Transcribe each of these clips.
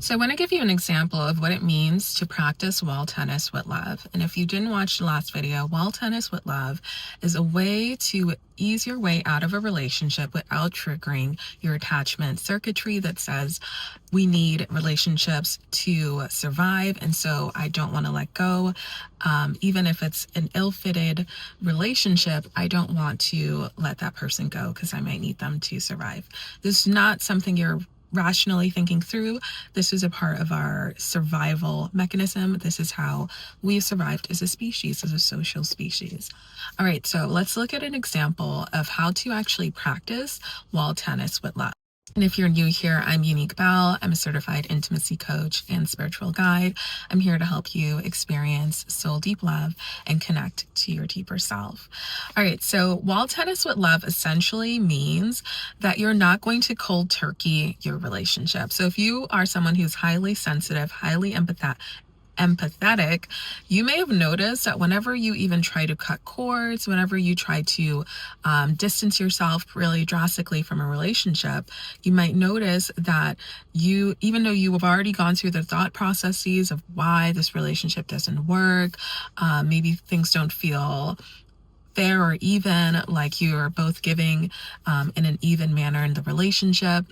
So I want to give you an example of what it means to practice wall tennis with love. And if you didn't watch the last video, wall tennis with love is a way to ease your way out of a relationship without triggering your attachment circuitry that says we need relationships to survive. And so I don't want to let go. Even if it's an ill-fitted relationship, I don't want to let that person go because I might need them to survive. This is not something you're rationally thinking through. This is a part of our survival mechanism. This is how we've survived as a species, as a social species. All right, so let's look at an example of how to actually practice wall tennis with love. And if you're new here, I'm Yanique. I'm a certified intimacy coach and spiritual guide. I'm here to help you experience soul deep love and connect to your deeper self. All right, so wall tennis with love essentially means that you're not going to cold turkey your relationship. So if you are someone who's highly sensitive, highly empathetic, you may have noticed that whenever you even try to cut cords, whenever you try to distance yourself really drastically from a relationship, you might notice that even though you have already gone through the thought processes of why this relationship doesn't work, maybe things don't feel fair or even, like you are both giving in an even manner in the relationship,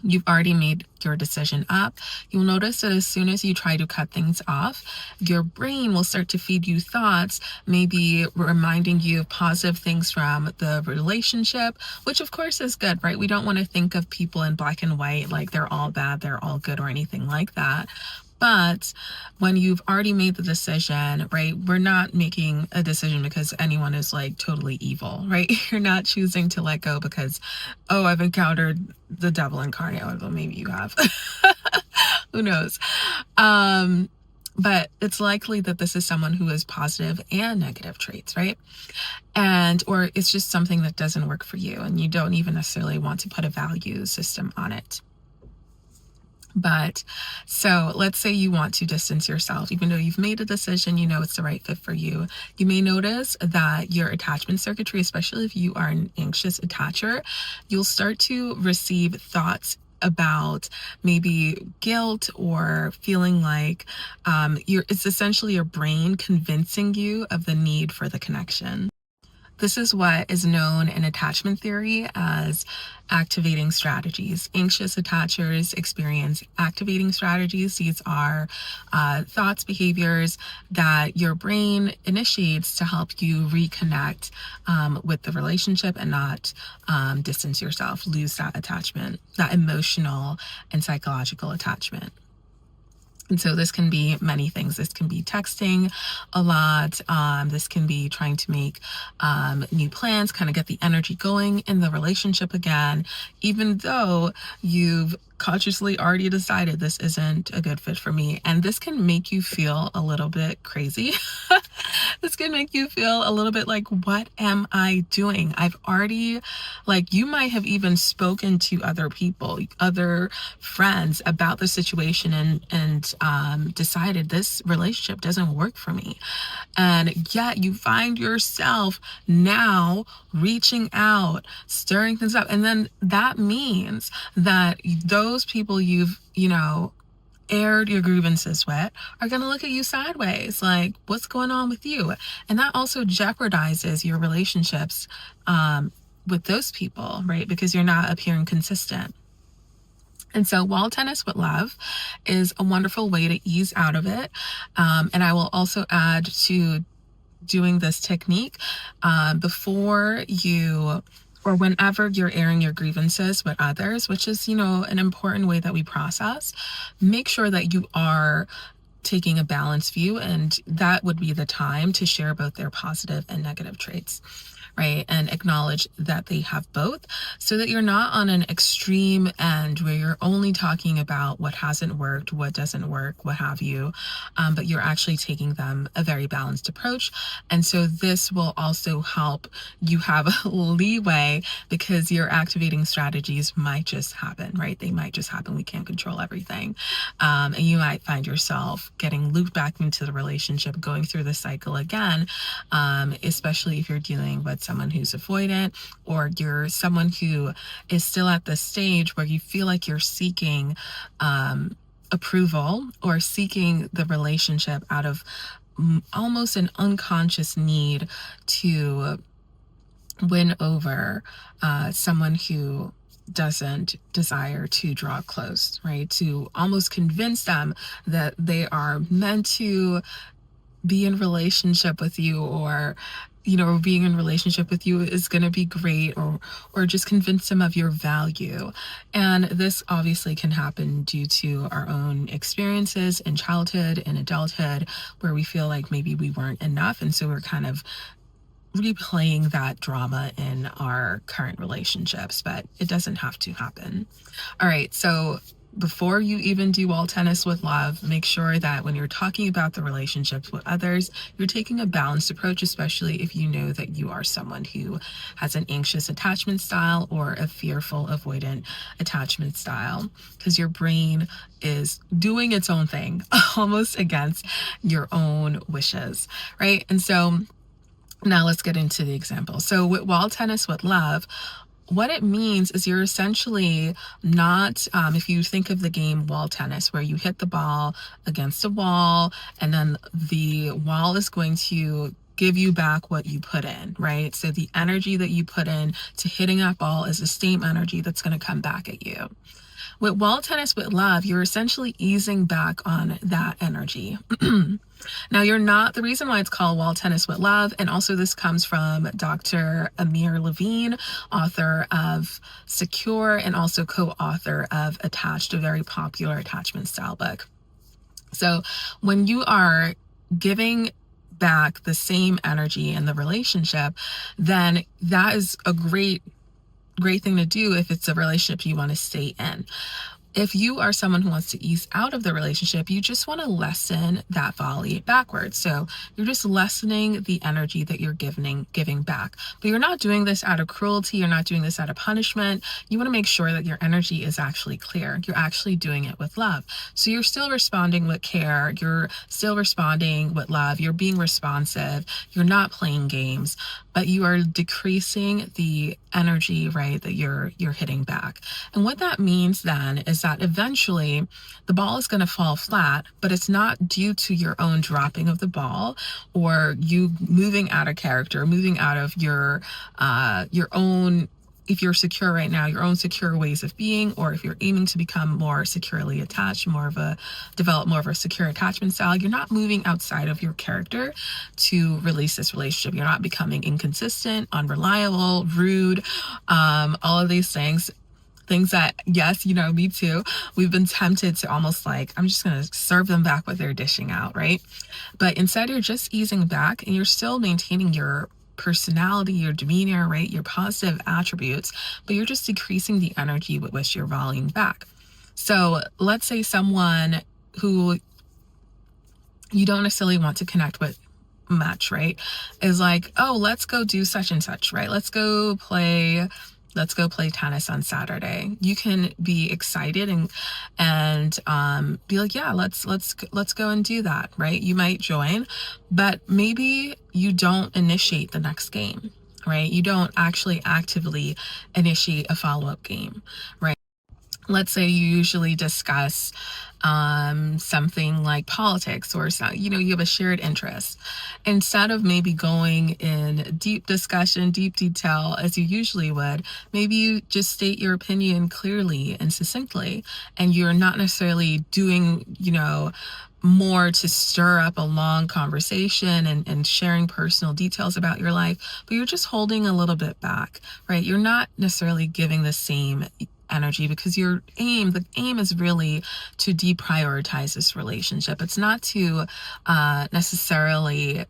you've already made your decision up. You'll notice that as soon as you try to cut things off, your brain will start to feed you thoughts, maybe reminding you of positive things from the relationship, which of course is good, right? We don't want to think of people in black and white, like they're all bad, they're all good, or anything like that. But when you've already made the decision, right, we're not making a decision because anyone is like totally evil, right? You're not choosing to let go because, oh, I've encountered the devil incarnate. Although maybe you have. Who knows? But it's likely that this is someone who has positive and negative traits, right? Or it's just something that doesn't work for you and you don't even necessarily want to put a value system on it. But so let's say you want to distance yourself, even though you've made a decision, you know it's the right fit for you. You may notice that your attachment circuitry, especially if you are an anxious attacher, you'll start to receive thoughts about maybe guilt or feeling like it's essentially your brain convincing you of the need for the connection. This is what is known in attachment theory as activating strategies. Anxious attachers experience activating strategies. These are thoughts, behaviors that your brain initiates to help you reconnect with the relationship and not distance yourself, lose that attachment, that emotional and psychological attachment. And so this can be many things. This can be texting a lot. This can be trying to make new plans, kind of get the energy going in the relationship again, even though you've consciously already decided this isn't a good fit for me. And this can make you feel a little bit crazy. This can make you feel a little bit like, what am I doing? I've already, like, you might have even spoken to other people, other friends about the situation and decided this relationship doesn't work for me. And yet you find yourself now reaching out, stirring things up. And then that means that those people you've, aired your grievances with are going to look at you sideways, like, what's going on with you? And that also jeopardizes your relationships with those people, right? Because you're not appearing consistent. And so wall tennis with love is a wonderful way to ease out of it. And I will also add to doing this technique before you or whenever you're airing your grievances with others, which is, an important way that we process. Make sure that you are taking a balanced view, and that would be the time to share both their positive and negative traits, right? And acknowledge that they have both, so that you're not on an extreme end where you're only talking about what hasn't worked, what doesn't work, what have you, but you're actually taking them a very balanced approach. And so this will also help you have leeway, because your activating strategies might just happen, right? They might just happen. We can't control everything. And you might find yourself getting looped back into the relationship, going through the cycle again, especially if you're dealing with someone who's avoidant, or you're someone who is still at the stage where you feel like you're seeking approval or seeking the relationship out of almost an unconscious need to win over someone who doesn't desire to draw close, right? To almost convince them that they are meant to be in relationship with you, or being in relationship with you is going to be great, or just convince them of your value. And this obviously can happen due to our own experiences in childhood and adulthood, where we feel like maybe we weren't enough, and so we're kind of replaying that drama in our current relationships, but it doesn't have to happen. All right, so before you even do wall tennis with love, make sure that when you're talking about the relationships with others, you're taking a balanced approach, especially if you know that you are someone who has an anxious attachment style or a fearful avoidant attachment style, because your brain is doing its own thing almost against your own wishes, right? And so now let's get into the example. So with wall tennis with love, what it means is you're essentially not, if you think of the game wall tennis, where you hit the ball against a wall and then the wall is going to give you back what you put in, right? So the energy that you put in to hitting that ball is the same energy that's going to come back at you. With wall tennis with love, you're essentially easing back on that energy. Now, the reason why it's called wall tennis with love, and also this comes from Dr. Amir Levine, author of Secure and also co-author of Attached, a very popular attachment style book. So when you are giving back the same energy in the relationship, then that is a great thing to do if it's a relationship you want to stay in. If you are someone who wants to ease out of the relationship, you just want to lessen that volley backwards. So you're just lessening the energy that you're giving back. But you're not doing this out of cruelty. You're not doing this out of punishment. You want to make sure that your energy is actually clear. You're actually doing it with love. So you're still responding with care. You're still responding with love. You're being responsive. You're not playing games, but you are decreasing the energy, right, that you're hitting back. And what that means then is that eventually the ball is going to fall flat, but it's not due to your own dropping of the ball or you moving out of character, moving out of your own, if you're secure right now, your own secure ways of being, or if you're aiming to become more securely attached, develop more of a secure attachment style, you're not moving outside of your character to release this relationship. You're not becoming inconsistent, unreliable, rude, all of these things that, yes, me too. We've been tempted to almost like, I'm just going to serve them back what they're dishing out, right? But instead, you're just easing back and you're still maintaining your personality, your demeanor, right? Your positive attributes, but you're just decreasing the energy with which you're volleying back. So let's say someone who you don't necessarily want to connect with much, right, is like, oh, let's go do such and such, right? Let's go play tennis on Saturday. You can be excited and be like, yeah, let's go and do that, right? You might join, but maybe you don't initiate the next game, right? You don't actually actively initiate a follow-up game, right? Let's say you usually discuss something like politics, or you have a shared interest. Instead of maybe going in deep discussion, deep detail as you usually would, maybe you just state your opinion clearly and succinctly, and you're not necessarily doing more to stir up a long conversation and sharing personal details about your life, but you're just holding a little bit back, right? You're not necessarily giving the same energy, because the aim is really to deprioritize this relationship. It's not to necessarily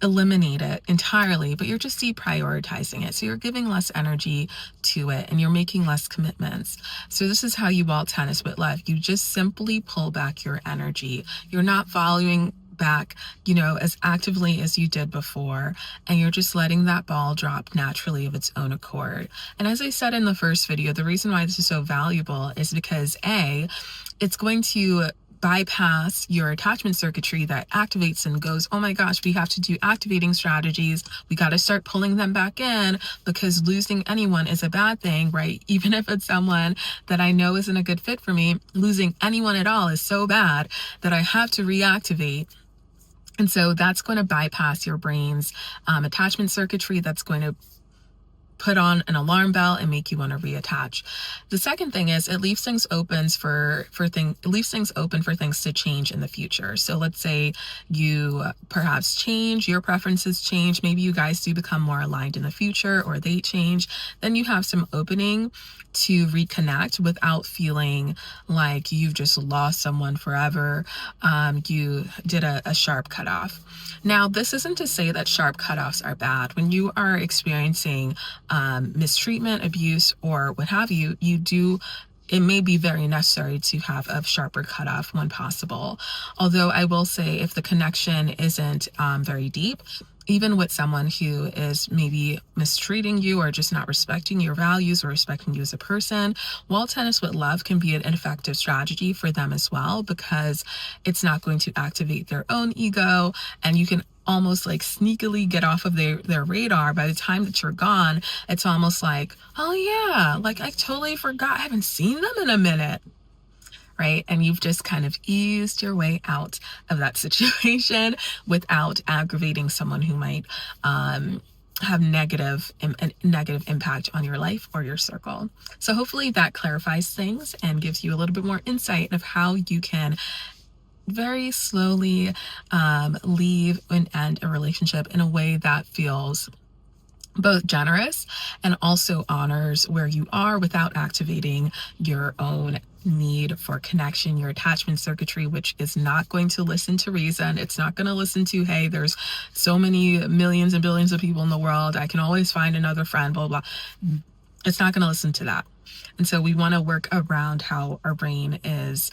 eliminate it entirely, but you're just deprioritizing it. So you're giving less energy to it and you're making less commitments. So this is how you wall tennis with love. You just simply pull back your energy. You're not valuing back, as actively as you did before, and you're just letting that ball drop naturally of its own accord. And as I said in the first video, the reason why this is so valuable is because it's going to bypass your attachment circuitry that activates and goes, oh my gosh, we have to do activating strategies. We got to start pulling them back in because losing anyone is a bad thing, right? Even if it's someone that I know isn't a good fit for me, losing anyone at all is so bad that I have to reactivate. And so that's going to bypass your brain's attachment circuitry. That's going to put on an alarm bell and make you want to reattach. The second thing is it leaves things open for things to change in the future. So let's say you perhaps change, your preferences change, maybe you guys do become more aligned in the future, or they change. Then you have some opening to reconnect without feeling like you've just lost someone forever. You did a sharp cutoff. Now, this isn't to say that sharp cutoffs are bad. When you are experiencing mistreatment, abuse, or what have you, it may be very necessary to have a sharper cutoff when possible. Although I will say, if the connection isn't very deep, even with someone who is maybe mistreating you or just not respecting your values or respecting you as a person, wall tennis with love can be an effective strategy for them as well, because it's not going to activate their own ego, and you can almost like sneakily get off of their radar. By the time that you're gone, it's almost like, oh yeah, like I totally forgot, I haven't seen them in a minute. Right? And you've just kind of eased your way out of that situation without aggravating someone who might have negative impact on your life or your circle. So hopefully that clarifies things and gives you a little bit more insight of how you can very slowly leave and end a relationship in a way that feels both generous and also honors where you are without activating your own need for connection, your attachment circuitry, which is not going to listen to reason. It's not going to listen to, hey, there's so many millions and billions of people in the world, I can always find another friend, blah, blah. It's not going to listen to that. And so we want to work around how our brain is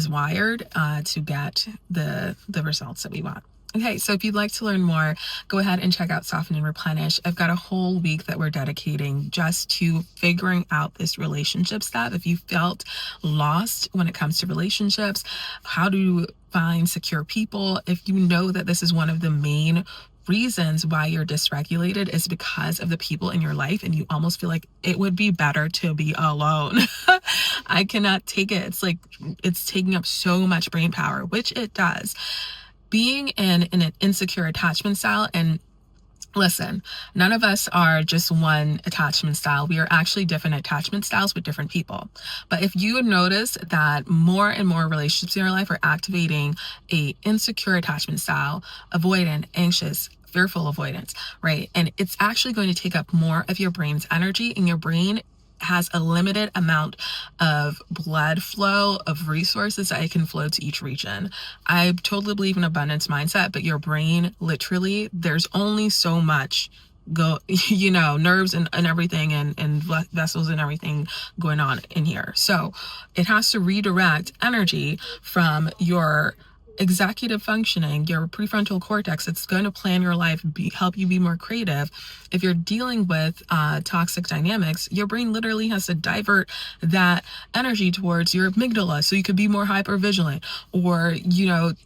wired to get the results that we want. Okay, so if you'd like to learn more, go ahead and check out Soften and Replenish. I've got a whole week that we're dedicating just to figuring out this relationship stuff. If you felt lost when it comes to relationships, how to find secure people, if you know that this is one of the main reasons why you're dysregulated is because of the people in your life and you almost feel like it would be better to be alone. I cannot take it. It's like it's taking up so much brain power, which it does. Being in an insecure attachment style, and listen, none of us are just one attachment style. We are actually different attachment styles with different people. But if you notice that more and more relationships in your life are activating a insecure attachment style, avoidant, anxious, fearful avoidance, right? And it's actually going to take up more of your brain's energy, and your brain has a limited amount of blood flow of resources that it can flow to each region. I totally believe in abundance mindset, but your brain, literally, there's only so much nerves and everything and vessels and everything going on in here. So it has to redirect energy from your executive functioning, your prefrontal cortex. It's going to plan your life, help you be more creative. If you're dealing with toxic dynamics, your brain literally has to divert that energy towards your amygdala so you could be more hypervigilant. Or,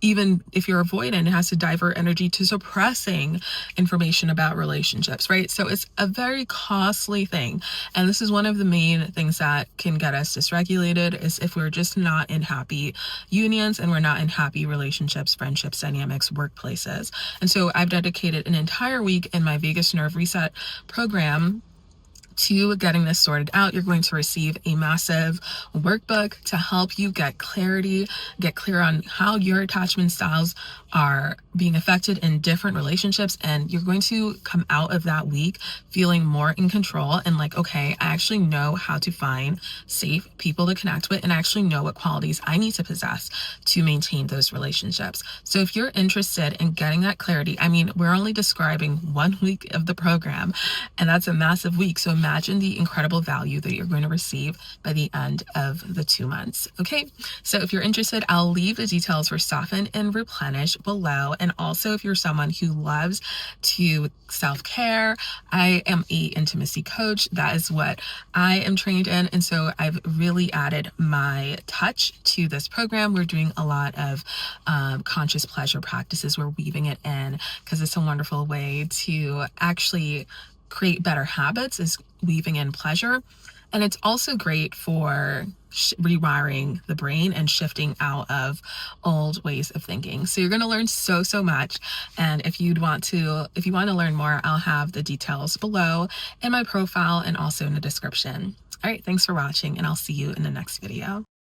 even if you're avoidant, it has to divert energy to suppressing information about relationships, right? So it's a very costly thing. And this is one of the main things that can get us dysregulated, is if we're just not in happy unions and we're not in happy relationships, friendships, dynamics, workplaces. And so I've dedicated an entire week in my Vagus Nerve Reset program to getting this sorted out. You're going to receive a massive workbook to help you get clarity, get clear on how your attachment styles are being affected in different relationships. And you're going to come out of that week feeling more in control and like, okay, I actually know how to find safe people to connect with, and I actually know what qualities I need to possess to maintain those relationships. So if you're interested in getting that clarity, we're only describing 1 week of the program, and that's a massive week. So imagine imagine the incredible value that you're going to receive by the end of the 2 months. Okay, so if you're interested, I'll leave the details for Soften and Replenish below. And also, if you're someone who loves to self-care, I am a intimacy coach. That is what I am trained in. And so I've really added my touch to this program. We're doing a lot of conscious pleasure practices. We're weaving it in because it's a wonderful way to actually create better habits, is weaving in pleasure. And it's also great for rewiring the brain and shifting out of old ways of thinking. So you're going to learn so much. And if you want to learn more, I'll have the details below in my profile and also in the description. All right, thanks for watching, and I'll see you in the next video.